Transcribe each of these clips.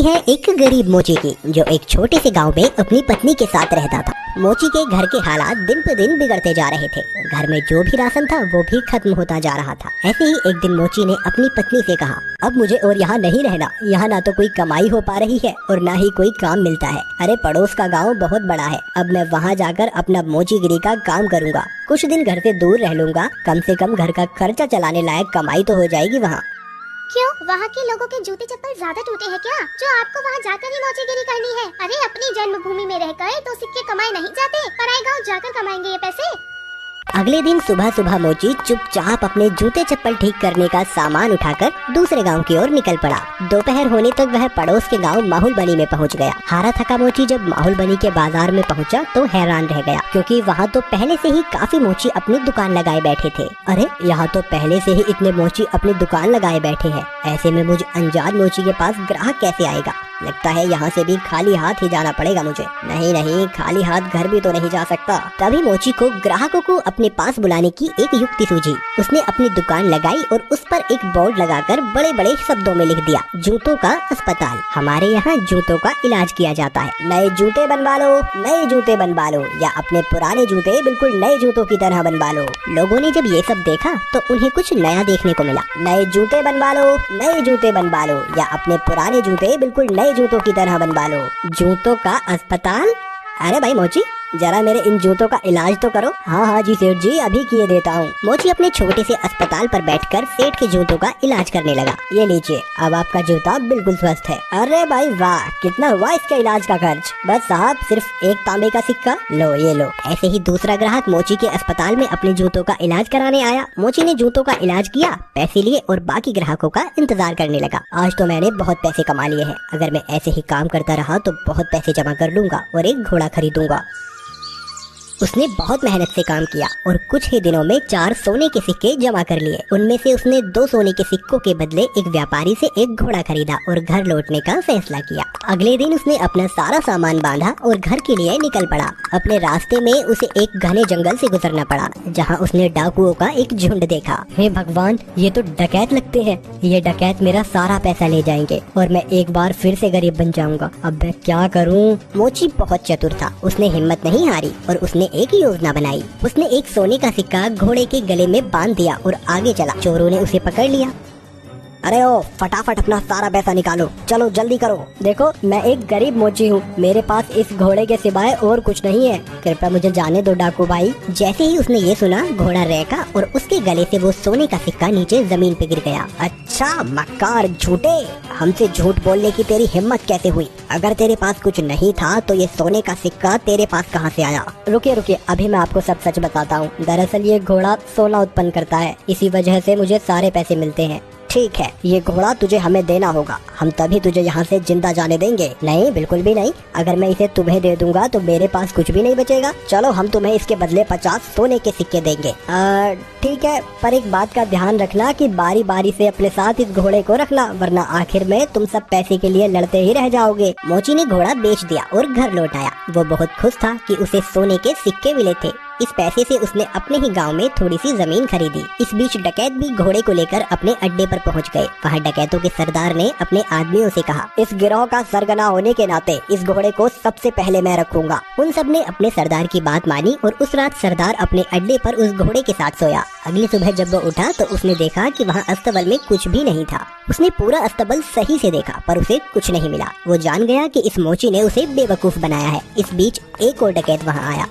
है एक गरीब मोची की, जो एक छोटे से गांव में अपनी पत्नी के साथ रहता था। मोची के घर के हालात दिन पे दिन बिगड़ते जा रहे थे। घर में जो भी राशन था वो भी खत्म होता जा रहा था। ऐसे ही एक दिन मोची ने अपनी पत्नी से कहा, अब मुझे और यहाँ नहीं रहना। यहाँ ना तो कोई कमाई हो पा रही है और ना ही कोई काम मिलता है। अरे पड़ोस का गाँव बहुत बड़ा है, अब मैं वहाँ जाकर अपना मोचीगिरी का काम करूँगा। कुछ दिन घर से दूर रह लूंगा, कम से कम घर का खर्चा चलाने लायक कमाई तो हो जाएगी वहाँ। क्यों, वहाँ के लोगों के जूते चप्पल ज्यादा टूटे हैं क्या, जो आपको वहाँ जाकर ही मोचीगिरी करनी है? अरे अपनी जन्मभूमि में रहकर तो सिक्के कमाए नहीं जाते, पराए गाँव जाकर कमाएंगे ये पैसे। अगले दिन सुबह सुबह मोची चुपचाप अपने जूते चप्पल ठीक करने का सामान उठाकर दूसरे गांव की ओर निकल पड़ा। दोपहर होने तक वह पड़ोस के गांव माहुलबनी में पहुंच गया। हारा थका मोची जब माहुलबनी के बाजार में पहुंचा तो हैरान रह गया, क्योंकि वहां तो पहले से ही काफी मोची अपनी दुकान लगाए बैठे थे। अरे यहाँ तो पहले से ही इतने मोची अपनी दुकान लगाए बैठे हैं। ऐसे में मुझे अनजान मोची के पास ग्राहक कैसे आएगा? लगता है यहाँ से भी खाली हाथ ही जाना पड़ेगा मुझे। नहीं, खाली हाथ घर भी तो नहीं जा सकता। तभी मोची को ग्राहकों को अपने पास बुलाने की एक युक्ति सूझी। उसने अपनी दुकान लगाई और उस पर एक बोर्ड लगाकर बड़े बड़े शब्दों में लिख दिया, जूतों का अस्पताल, हमारे यहाँ जूतों का इलाज किया जाता है। नए जूते बनवा लो, नए जूते बनवा लो, या अपने पुराने जूते बिल्कुल नए जूतों की तरह बनवा लो। लोगों ने जब ये सब देखा तो उन्हें कुछ नया देखने को मिला। नए जूते बनवा लो, नए जूते बनवा लो, या अपने पुराने जूते बिल्कुल नए जूतों की तरह बनवा लो। जूतों का अस्पताल? अरे भाई मोची, जरा मेरे इन जूतों का इलाज तो करो। हाँ जी सेठ जी, अभी किए देता हूँ। मोची अपने छोटे से अस्पताल पर बैठकर सेठ के जूतों का इलाज करने लगा। ये लीजिए, अब आपका जूता बिल्कुल स्वस्थ है। अरे भाई वाह, कितना हुआ इसके इलाज का खर्च? बस साहब, सिर्फ एक तांबे का सिक्का। लो ये लो। ऐसे ही दूसरा ग्राहक मोची के अस्पताल में अपने जूतों का इलाज कराने आया। मोची ने जूतों का इलाज किया, पैसे लिए और बाकी ग्राहकों का इंतजार करने लगा। आज तो मैंने बहुत पैसे कमा लिए हैं। अगर मैं ऐसे ही काम करता रहा तो बहुत पैसे जमा कर लूंगा और एक घोड़ा खरीदूंगा। उसने बहुत मेहनत से काम किया और कुछ ही दिनों में 4 सोने के सिक्के जमा कर लिए। उनमें से उसने 2 सोने के सिक्कों के बदले एक व्यापारी से एक घोड़ा खरीदा और घर लौटने का फैसला किया। अगले दिन उसने अपना सारा सामान बांधा और घर के लिए निकल पड़ा। अपने रास्ते में उसे एक घने जंगल से गुजरना पड़ा, जहाँ उसने डाकुओं का एक झुंड देखा। हे भगवान, ये तो डकैत लगते हैं। ये डकैत मेरा सारा पैसा ले जाएंगे और मैं एक बार फिर से गरीब बन जाऊंगा। अब मैं क्या करूं? मोची बहुत चतुर था। उसने हिम्मत नहीं हारी और उसने एक योजना बनाई। उसने एक सोने का सिक्का घोड़े के गले में बांध दिया और आगे चला। चोरों ने उसे पकड़ लिया। अरे ओ, फटाफट अपना सारा पैसा निकालो, चलो जल्दी करो। देखो, मैं एक गरीब मोची हूँ, मेरे पास इस घोड़े के सिवाय और कुछ नहीं है। कृपया मुझे जाने दो डाकू भाई। जैसे ही उसने ये सुना, घोड़ा रहका और उसके गले से वो सोने का सिक्का नीचे जमीन पे गिर गया। अच्छा मक्कार झूठे, हमसे झूठ बोलने की तेरी हिम्मत कैसे हुई? अगर तेरे पास कुछ नहीं था तो ये सोने का सिक्का तेरे पास कहाँ से आया? रुकिए, अभी मैं आपको सब सच बताता हूँ। दरअसल ये घोड़ा सोना उत्पन्न करता है, इसी वजह से मुझे सारे पैसे मिलते हैं। ठीक है, ये घोड़ा तुझे हमें देना होगा, हम तभी तुझे यहाँ से जिंदा जाने देंगे। नहीं, बिल्कुल भी नहीं। अगर मैं इसे तुम्हें दे दूंगा तो मेरे पास कुछ भी नहीं बचेगा। चलो, हम तुम्हें इसके बदले 50 सोने के सिक्के देंगे। ठीक है, पर एक बात का ध्यान रखना कि बारी बारी से अपने साथ इस घोड़े को रखना, वरना आखिर में तुम सब पैसे के लिए लड़ते ही रह जाओगे। मोची ने घोड़ा बेच दिया और घर लौट आया। वो बहुत खुश था कि उसे सोने के सिक्के मिले थे। इस पैसे से उसने अपने ही गांव में थोड़ी सी जमीन खरीदी। इस बीच डकैत भी घोड़े को लेकर अपने अड्डे पर पहुंच गए। वहां डकैतों के सरदार ने अपने आदमियों से कहा, इस गिरोह का सरगना होने के नाते इस घोड़े को सबसे पहले मैं रखूंगा। उन सब ने अपने सरदार की बात मानी और उस रात सरदार अपने अड्डे पर उस घोड़े के साथ सोया। अगली सुबह जब वो उठा तो उसने देखा कि वहाँ अस्तबल में कुछ भी नहीं था। उसने पूरा अस्तबल सही से देखा पर उसे कुछ नहीं मिला। वो जान गया कि इस मोची ने उसे बेवकूफ बनाया है। इस बीच एक और डकैत वहाँ आया।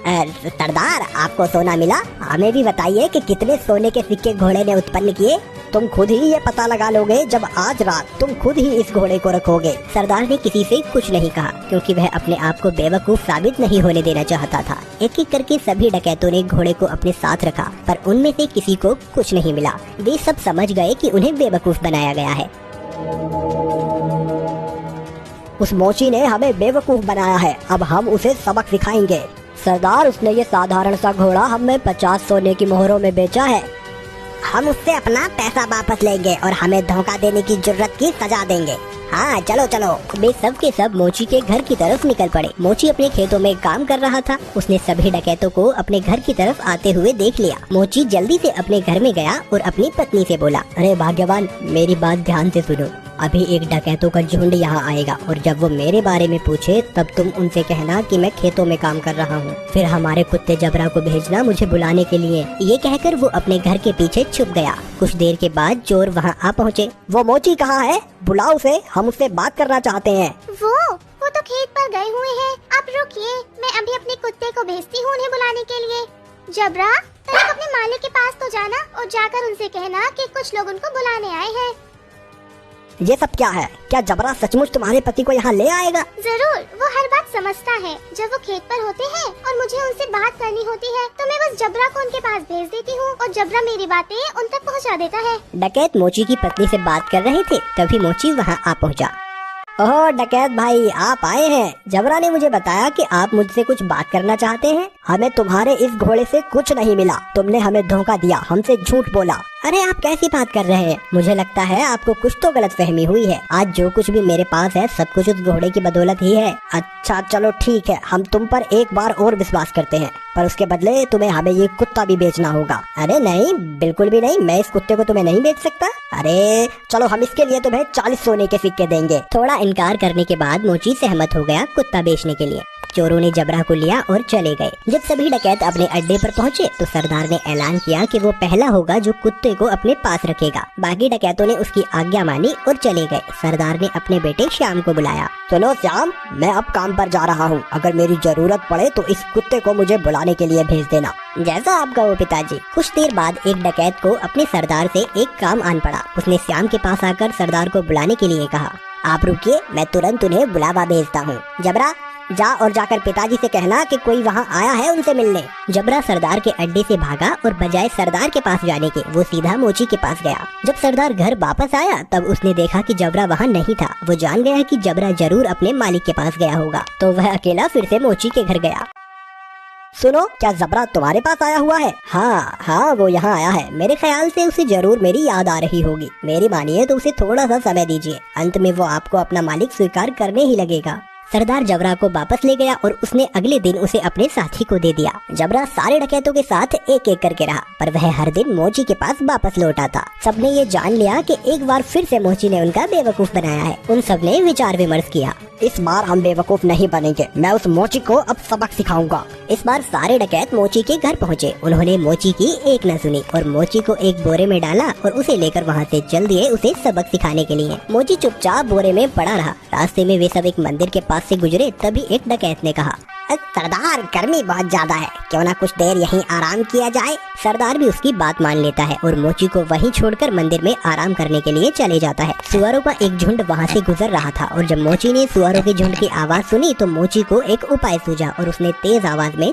सरदार, आपको सोना मिला? हमें भी बताइए कि कितने सोने के सिक्के घोड़े ने उत्पन्न किए। तुम खुद ही ये पता लगा लोगे जब आज रात तुम खुद ही इस घोड़े को रखोगे। सरदार ने किसी से कुछ नहीं कहा, क्योंकि वह अपने आप को बेवकूफ साबित नहीं होने देना चाहता था। एक एक करके सभी डकैतों ने घोड़े को अपने साथ रखा, पर उनमें से किसी को कुछ नहीं मिला। वे सब समझ गए कि उन्हें बेवकूफ बनाया गया है। उस मोची ने हमें बेवकूफ बनाया है, अब हम उसे सबक सिखाएंगे। सरदार, उसने ये साधारण सा घोड़ा हमें 50 सोने की मोहरों में बेचा है। हम उससे अपना पैसा वापस लेंगे और हमें धोखा देने की जुर्रत की सजा देंगे। हाँ चलो चलो। वे सब के सब मोची के घर की तरफ निकल पड़े। मोची अपने खेतों में काम कर रहा था। उसने सभी डकैतों को अपने घर की तरफ आते हुए देख लिया। मोची जल्दी से अपने घर में गया और अपनी पत्नी से बोला, अरे भाग्यवान, मेरी बात ध्यान से सुनो। अभी एक डकैतों का झुंड यहाँ आएगा और जब वो मेरे बारे में पूछे तब तुम उनसे कहना कि मैं खेतों में काम कर रहा हूँ। फिर हमारे कुत्ते जबरा को भेजना मुझे बुलाने के लिए। ये कहकर वो अपने घर के पीछे छुप गया। कुछ देर के बाद चोर वहाँ आ पहुँचे। वो मोची कहाँ है? बुलाओ उसे, हम उससे बात करना चाहते हैं। वो तो खेत पर गए हुए हैं। आप रुकिए, मैं अभी अपने कुत्ते को भेजती हूँ उन्हें बुलाने के लिए। जबरा, तुम अपने मालिक के पास तो जाना और जाकर उनसे कहना कि कुछ लोग उनको बुलाने आए हैं। ये सब क्या है? क्या जबरा सचमुच तुम्हारे पति को यहाँ ले आएगा? जरूर, वो हर बात समझता है। जब वो खेत पर होते हैं और मुझे उनसे बात करनी होती है तो मैं बस जबरा को उनके पास भेज देती हूँ और जबरा मेरी बातें उन तक पहुँचा देता है। डकैत मोची की पत्नी से बात कर रहे थे, तभी मोची वहाँ आ पहुँचा। ओह डकैत भाई, आप आए हैं। जबरा ने मुझे बताया कि आप मुझसे कुछ बात करना चाहते हैं। हमें तुम्हारे इस घोड़े से कुछ नहीं मिला, तुमने हमें धोखा दिया, हमसे झूठ बोला। अरे आप कैसी बात कर रहे हैं? मुझे लगता है आपको कुछ तो गलतफहमी हुई है। आज जो कुछ भी मेरे पास है सब कुछ उस घोड़े की बदौलत ही है। अच्छा चलो ठीक है, हम तुम पर एक बार और विश्वास करते हैं, पर उसके बदले तुम्हें हमें ये कुत्ता भी बेचना होगा। अरे नहीं, बिल्कुल भी नहीं, मैं इस कुत्ते को तुम्हें नहीं बेच सकता। अरे चलो, हम इसके लिए तुम्हें 40 सोने के सिक्के देंगे। थोड़ा इनकार करने के बाद मोची सहमत हो गया कुत्ता बेचने के लिए। चोरों ने जबरा को लिया और चले गए। जब सभी डकैत अपने अड्डे पर पहुंचे तो सरदार ने ऐलान किया कि वो पहला होगा जो कुत्ते को अपने पास रखेगा। बाकी डकैतों ने उसकी आज्ञा मानी और चले गए। सरदार ने अपने बेटे श्याम को बुलाया। सुनो श्याम, मैं अब काम पर जा रहा हूँ, अगर मेरी जरूरत पड़े तो इस कुत्ते को मुझे बुलाने के लिए भेज देना। जैसा आप कहो पिताजी। कुछ देर बाद एक डकैत को अपने सरदार से एक काम आन पड़ा। उसने श्याम के पास आकर सरदार को बुलाने के लिए कहा। आप रुकिए, मैं तुरंत उन्हें बुलावा भेजता हूँ। जबरा, जा और जाकर पिताजी से कहना कि कोई वहाँ आया है उनसे मिलने। जबरा सरदार के अड्डे से भागा और बजाय सरदार के पास जाने के वो सीधा मोची के पास गया। जब सरदार घर वापस आया तब उसने देखा कि जबरा वहाँ नहीं था। वो जान गया कि जबरा जरूर अपने मालिक के पास गया होगा, तो वह अकेला फिर से मोची के घर गया। सुनो, क्या जबरा तुम्हारे पास आया हुआ है? हाँ, वो यहाँ आया है। मेरे ख्याल से उसे जरूर मेरी याद आ रही होगी। मेरी मानिए तो उसे थोड़ा सा समय दीजिए, अंत में वो आपको अपना मालिक स्वीकार करने ही लगेगा। सरदार जबरा को वापस ले गया और उसने अगले दिन उसे अपने साथी को दे दिया। जबरा सारे डकैतों के साथ एक एक करके रहा, पर वह हर दिन मोची के पास वापस लौट आता। सबने ये जान लिया कि एक बार फिर से मोची ने उनका बेवकूफ बनाया है। उन सबने विचार विमर्श किया। इस बार हम बेवकूफ नहीं बनेंगे, मैं उस मोची को अब सबक सिखाऊंगा। इस बार सारे डकैत मोची के घर पहुँचे। उन्होंने मोची की एक न सुनी और मोची को एक बोरे में डाला और उसे लेकर वहाँ से चल दिए उसे सबक सिखाने के लिए। मोची चुपचाप बोरे में पड़ा रहा। रास्ते में वे सब एक मंदिर के पास से गुजरे, तभी एक डकैत ने कहा, सरदार गर्मी बहुत ज्यादा है, क्यों ना कुछ देर यहीं आराम किया जाए। सरदार भी उसकी बात मान लेता है और मोची को वहीं छोड़कर मंदिर में आराम करने के लिए चले जाता है। सुअरों का एक झुंड वहाँ से गुजर रहा था और जब मोची ने सुअरों के झुंड की आवाज सुनी तो मोची को एक उपाय सूझा और उसने तेज आवाज में